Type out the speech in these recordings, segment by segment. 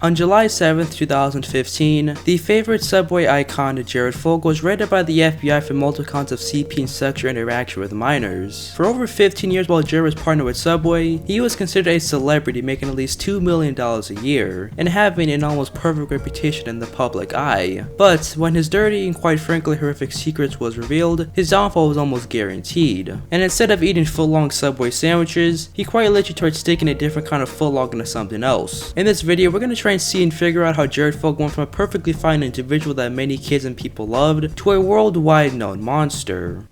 On July 7th, 2015, the favorite Subway icon Jared Fogle was raided by the FBI for multiple counts of CP and sexual interaction with minors. For over 15 years while Jared was partnered with Subway, he was considered a celebrity making at least $2 million a year, and having an almost perfect reputation in the public eye. But when his dirty and quite frankly horrific secrets was revealed, his downfall was almost guaranteed. And instead of eating foot-long Subway sandwiches, he quite literally tried sticking a different kind of foot-long into something else. In this video, we're going to try and see and figure out how Jared Fogle went from a perfectly fine individual that many kids and people loved to a worldwide known monster.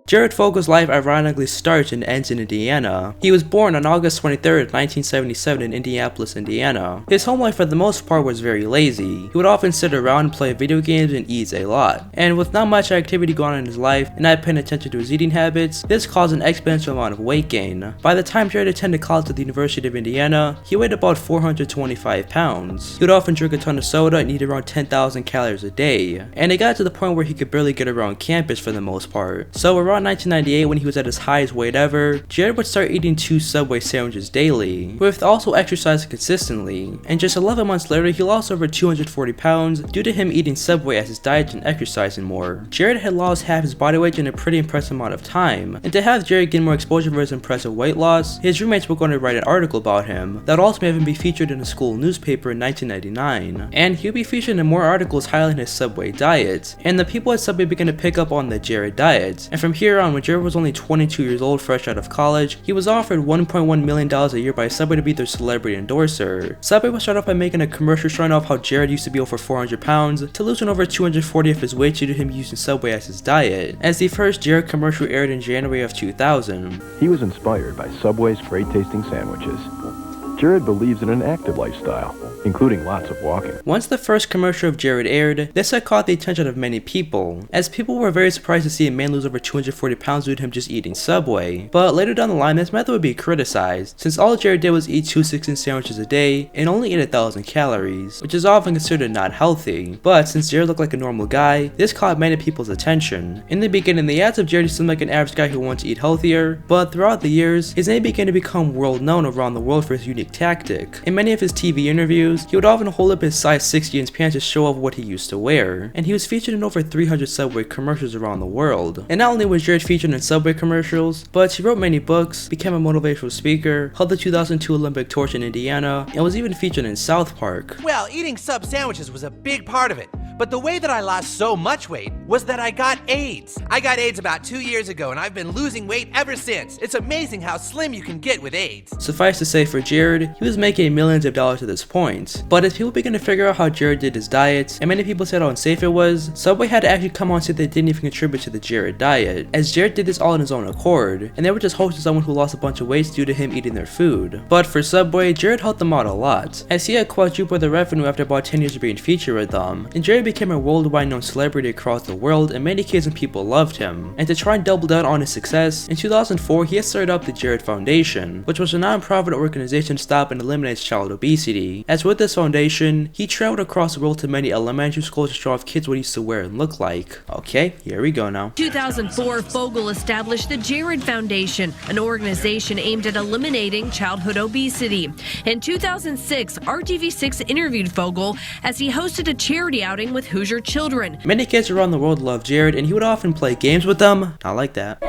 Jared Fogle's life ironically starts and ends in Indiana. He was born on August 23rd, 1977 in Indianapolis, Indiana. His home life for the most part was very lazy. He would often sit around, play video games, and eat a lot. And with not much activity going on in his life and not paying attention to his eating habits, this caused an exponential amount of weight gain. By the time Jared attended college at the University of Indiana, he weighed about 425 pounds. He would often drink a ton of soda and eat around 10,000 calories a day. And it got to the point where he could barely get around campus for the most part. So around 1998, when he was at his highest weight ever, Jared would start eating 2 Subway sandwiches daily, with also exercising consistently. And just 11 months later, he lost over 240 pounds due to him eating Subway as his diet and exercising more. Jared had lost half his body weight in a pretty impressive amount of time, and to have Jared gain more exposure for his impressive weight loss, his roommates were going to write an article about him that would ultimately even be featured in a school newspaper in 1999. And he would be featured in more articles highlighting his Subway diet, and the people at Subway began to pick up on the Jared diet. And from here on, when Jared was only 22 years old fresh out of college, he was offered $1.1 million a year by Subway to be their celebrity endorser. Subway would start off by making a commercial showing off how Jared used to be over 400 pounds to losing over 240 of his weight due to him using Subway as his diet, as the first Jared commercial aired in January of 2000. He was inspired by Subway's great tasting sandwiches. Jared believes in an active lifestyle, including lots of walking. Once the first commercial of Jared aired, this had caught the attention of many people, as people were very surprised to see a man lose over 240 pounds due to him just eating Subway. But later down the line, this method would be criticized, since all Jared did was eat 2 16 sandwiches a day and only ate 1,000 calories, which is often considered not healthy. But since Jared looked like a normal guy, this caught many people's attention. In the beginning, the ads of Jared seemed like an average guy who wanted to eat healthier, but throughout the years, his name began to become world known around the world for his unique tactic. In many of his TV interviews, he would often hold up his size 6 jeans pants to show off what he used to wear, and he was featured in over 300 Subway commercials around the world. And not only was Jared featured in Subway commercials, but he wrote many books, became a motivational speaker, held the 2002 Olympic torch in Indiana, and was even featured in South Park. Well, eating sub sandwiches was a big part of it, but the way that I lost so much weight was that I got AIDS. I got AIDS about 2 years ago, and I've been losing weight ever since. It's amazing how slim you can get with AIDS. Suffice to say, for Jared, he was making millions of dollars at this point. But as people began to figure out how Jared did his diet, and many people said how unsafe it was, Subway had to actually come on and say they didn't even contribute to the Jared diet, as Jared did this all on his own accord, and they were just hosting someone who lost a bunch of weight due to him eating their food. But for Subway, Jared helped them out a lot, as he had quadrupled their revenue after about 10 years of being featured with them, and Jared became a worldwide known celebrity across the world, and many kids and people loved him. And to try and double down on his success, in 2004 he had started up the Jared Foundation, which was a non-profit organization to stop and eliminate child obesity. As with this foundation, he traveled across the world to many elementary schools to show off kids what he used to wear and look like. Okay, here we go now. 2004, Fogle established the Jared Foundation, an organization aimed at eliminating childhood obesity. In 2006, RTV6 interviewed Fogle as he hosted a charity outing with Hoosier children. Many kids around the world loved Jared, and he would often play games with them, not like that,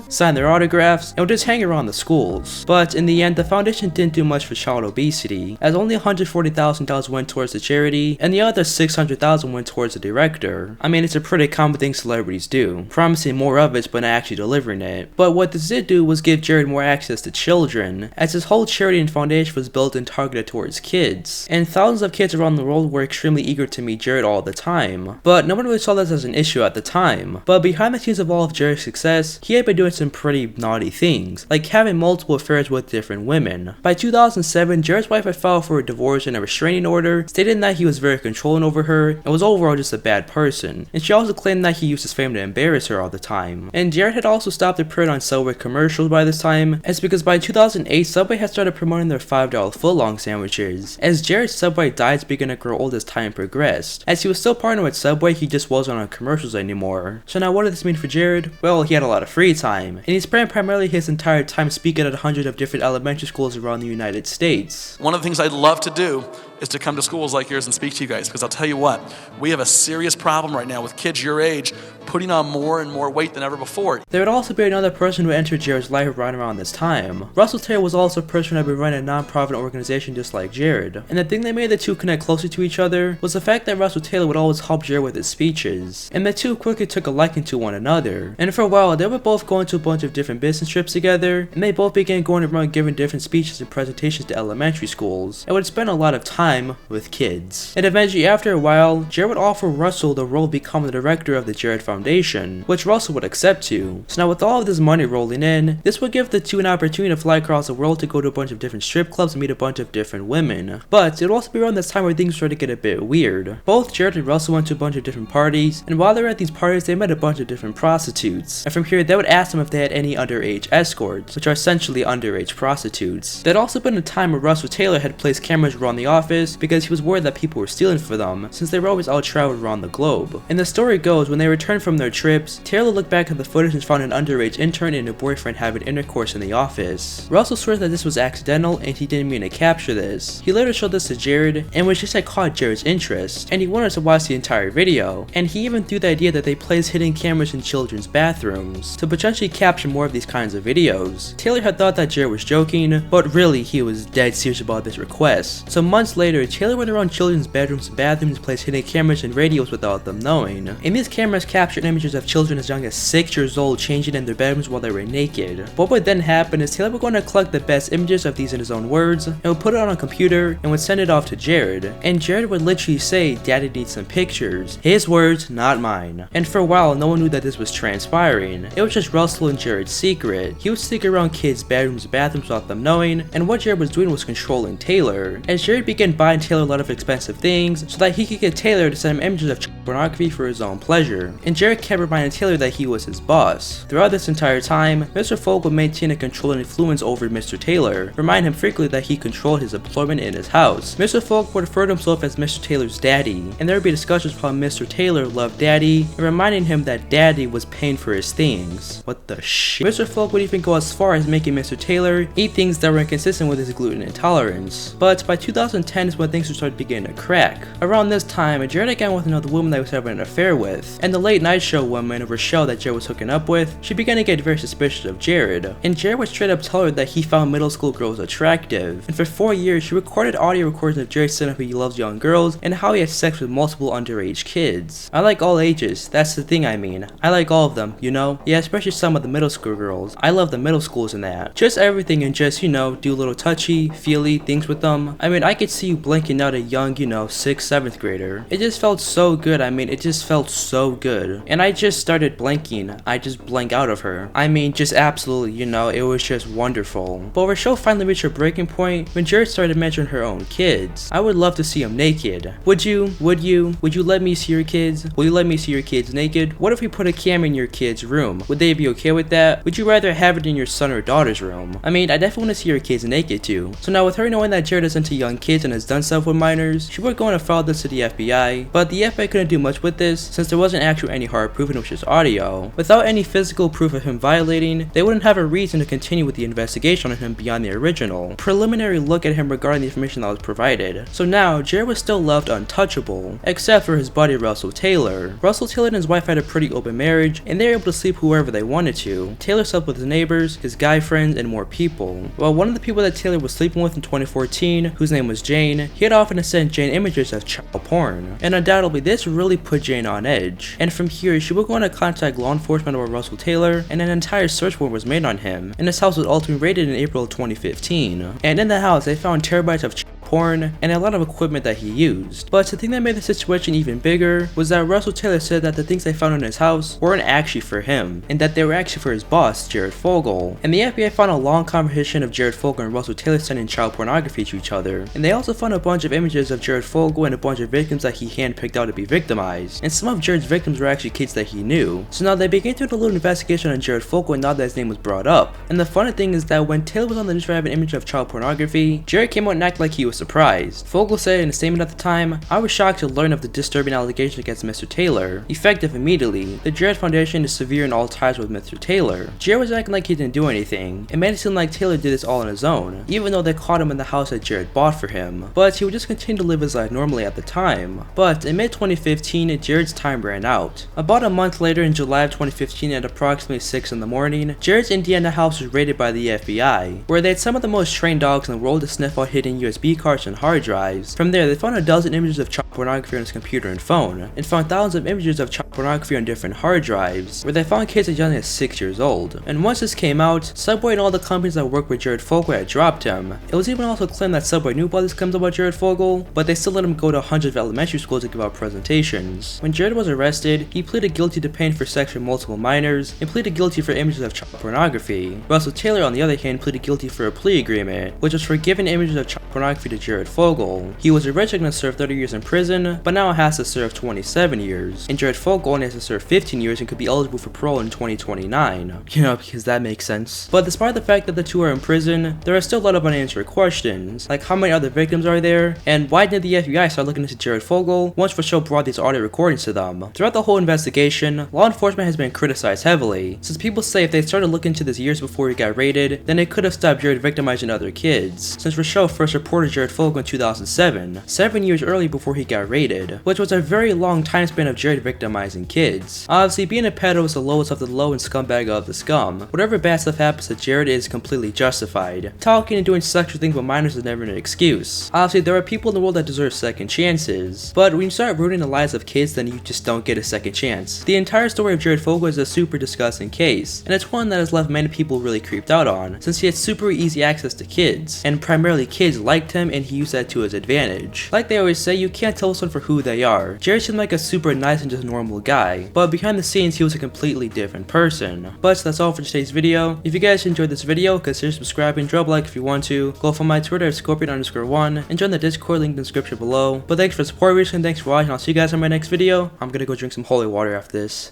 sign their autographs, and would just hang around the schools. But in the end, the foundation didn't do much for child obesity, as only $140,000 went towards the charity, and the other $600,000 went towards the director. I mean, it's a pretty common thing celebrities do, promising more of it but not actually delivering it. But what this did do was give Jared more access to children, as his whole charity and foundation was built and targeted towards kids, and thousands of kids around the world were extremely eager to meet Jared all the time. But no one really saw this as an issue at the time. But behind the scenes of all of Jared's success, he had been doing some pretty naughty things, like having multiple affairs with different women. By 2007, Jared's wife had filed for a divorce and a restraining order, stating that he was very controlling over her and was overall just a bad person. And she also claimed that he used his fame to embarrass her all the time. And Jared had also stopped appearing on Subway commercials by this time, as because by 2008, Subway had started promoting their $5 footlong sandwiches. As Jared's Subway diets began to grow old as time progressed. As he was still partnering with Subway, he just wasn't on commercials anymore. So now what did this mean for Jared? Well, he had a lot of free time, time, and he spent primarily his entire time speaking at hundreds of different elementary schools around the United States. One of the things I'd love to do is to come to schools like yours and speak to you guys, because I'll tell you what, we have a serious problem right now with kids your age putting on more and more weight than ever before. There would also be another person who entered Jared's life right around this time. Russell Taylor was also a person who had been running a non-profit organization just like Jared, and the thing that made the two connect closer to each other was the fact that Russell Taylor would always help Jared with his speeches, and the two quickly took a liking to one another. And for a while, they would both go into a bunch of different business trips together, and they both began going around giving different speeches and presentations to elementary schools, and would spend a lot of time with kids. And eventually, after a while, Jared would offer Russell the role of becoming the director of the Jared Foundation, which Russell would accept to. So now with all of this money rolling in, this would give the two an opportunity to fly across the world to go to a bunch of different strip clubs and meet a bunch of different women. But it would also be around this time where things started to get a bit weird. Both Jared and Russell went to a bunch of different parties, and while they were at these parties, they met a bunch of different prostitutes. And from here, they would ask them if they had any underage escorts, which are essentially underage prostitutes. There'd also been a time where Russell Taylor had placed cameras around the office because he was worried that people were stealing for them, since they were always all traveled around the globe. And the story goes, when they returned from their trips, Taylor looked back at the footage and found an underage intern and a boyfriend having intercourse in the office. Russell swears that this was accidental and he didn't mean to capture this. He later showed this to Jared, and which just had caught Jared's interest, and he wanted to watch the entire video, and he even threw the idea that they placed hidden cameras in children's bathrooms to potentially capture more of these kinds of videos. Taylor had thought that Jared was joking, but really he was dead serious about this request. So months later, Taylor went around children's bedrooms and bathrooms to place hidden cameras and radios without them knowing, and these cameras captured images of children as young as 6 years old changing in their bedrooms while they were naked. What would then happen is Taylor would go on to collect the best images of these in his own words, and would put it on a computer and would send it off to Jared, and Jared would literally say, "Daddy needs some pictures." His words, not mine. And for a while, no one knew that this was transpiring. It was just Russell and Jared's secret. He would sneak around kids' bedrooms and bathrooms without them knowing, and what Jared was doing was controlling Taylor, as Jared began buying Taylor a lot of expensive things so that he could get Taylor to send him images of pornography for his own pleasure. And Jared kept reminding Taylor that he was his boss. Throughout this entire time, Mr. Fogle maintained a controlling influence over Mr. Taylor, reminding him frequently that he controlled his employment in his house. Mr. Fogle would refer to himself as Mr. Taylor's daddy, and there would be discussions about how Mr. Taylor loved Daddy, and reminding him that Daddy was paying for his things. What the shit? Mr. Fogle would even go as far as making Mr. Taylor eat things that were inconsistent with his gluten intolerance. But by 2010 is when things would start beginning to crack. Around this time, Jared again with another woman that he was having an affair with, and the late night show woman, Rochelle, that Jared was hooking up with, she began to get very suspicious of Jared, and Jared would straight up tell her that he found middle school girls attractive, and for 4 years she recorded audio recordings of Jared saying how he loves young girls and how he had sex with multiple underage kids. I like all ages, that's the thing I mean. I like all of them, you know? Yeah, especially some of the middle school girls. I love the middle schools and that. Just everything and just, you know, do little touchy, feely things with them. I mean, I could see you blinking out a young, you know, 6th, 7th grader. It just felt so good. I mean, it just felt so good. And I just started blanking. I just blank out of her. I mean, just absolutely, you know, it was just wonderful. But Rochelle finally reached her breaking point when Jared started mentioning her own kids. I would love to see them naked. Would you? Would you let me see your kids? Will you let me see your kids naked? What if we put a camera in your kid's room? Would they be okay with that? Would you rather have it in your son or daughter's room? I mean, I definitely want to see your kids naked too. So now with her knowing that Jared is into young kids and has done stuff with minors, she would go and file this to the FBI, but the FBI couldn't do much with this since there wasn't actually any hard proof and it was just audio. Without any physical proof of him violating, they wouldn't have a reason to continue with the investigation on him beyond the original preliminary look at him regarding the information that was provided. So now, Jared was still loved untouchable, except for his buddy Russell Taylor. Russell Taylor and his wife had a pretty open marriage, and they were able to sleep whoever they wanted to. Taylor slept with his neighbors, his guy friends, and more people. Well, one of the people that Taylor was sleeping with in 2014, whose name was Jane, he had often sent Jane images of child porn, and undoubtedly this really put Jane on edge. And from here, she would go on to contact law enforcement over Russell Taylor, and an entire search warrant was made on him, and his house was ultimately raided in April of 2015. And in the house, they found terabytes of porn and a lot of equipment that he used. But the thing that made the situation even bigger was that Russell Taylor said that the things they found in his house weren't actually for him, and that they were actually for his boss, Jared Fogle. And the FBI found a long conversation of Jared Fogle and Russell Taylor sending child pornography to each other, and they also found a bunch of images of Jared Fogle and a bunch of victims that he handpicked out to be victimized, and some of Jared's victims were actually kids that he knew. So now they began to do a little investigation on Jared Fogle, and now that his name was brought up. And the funny thing is that when Taylor was on the news for having an image of child pornography, Jared came out and acted like he was surprised. Fogle said in a statement at the time, "I was shocked to learn of the disturbing allegation against Mr. Taylor. Effective immediately, the Jared Foundation is severe in all ties with Mr. Taylor. Jared was acting like he didn't do anything. It made it seem like Taylor did this all on his own, even though they caught him in the house that Jared bought for him. But he would just continue to live his life normally at the time. But in mid-2015, Jared's time ran out. About a month later, in July of 2015 at approximately 6 in the morning, Jared's Indiana house was raided by the FBI, where they had some of the most trained dogs in the world to sniff out hidden USB cards and hard drives. From there, they found a dozen images of child pornography on his computer and phone, and found thousands of images of child pornography on different hard drives, where they found kids as young as 6 years old. And once this came out, Subway and all the companies that worked with Jared Fogle had dropped him. It was even also claimed that Subway knew about these claims about Jared Fogle, but they still let him go to hundreds of elementary schools to give out presentations. When Jared was arrested, he pleaded guilty to paying for sex from multiple minors, and pleaded guilty for images of child pornography. Russell Taylor, on the other hand, pleaded guilty for a plea agreement, which was for giving images of child pornography to Jared Fogle. He was originally going to serve 30 years in prison, but now has to serve 27 years, and Jared Fogle only has to serve 15 years and could be eligible for parole in 2029. You know, because that makes sense. But despite the fact that the two are in prison, there are still a lot of unanswered questions, like how many other victims are there, and why didn't the FBI start looking into Jared Fogle once the show brought these audio recordings to them? Throughout the whole investigation, law enforcement has been criticized heavily, since people say if they started looking into this years before he got raided, then they could have stopped Jared victimizing other kids, since Rochelle first reported Jared Fogle in 2007, 7 years early before he got raided, which was a very long time span of Jared victimizing kids. Obviously, being a pedo is the lowest of the low and scumbag of the scum. Whatever bad stuff happens to Jared is completely justified. Talking and doing sexual things with minors is never an excuse. Obviously, there are people in the world that deserve second chances, but when you start ruining the lives of kids, then you just don't get a second chance. The entire story of Jared Fogle is a super disgusting case, and it's one that has left many people really creeped out on, since he had super easy access to kids, and primarily kids liked him and he used that to his advantage. Like they always say, you can't tell someone for who they are. Jared seemed like a super nice and just normal guy, but behind the scenes he was a completely different person. But that's all for today's video. If you guys enjoyed this video, consider subscribing, drop a like if you want to, go follow my Twitter at Scorpion_1, and join the Discord link in the description below. But thanks for support, and thanks for watching. I'll see you guys in my next video. I'm gonna go drink some holy water after this.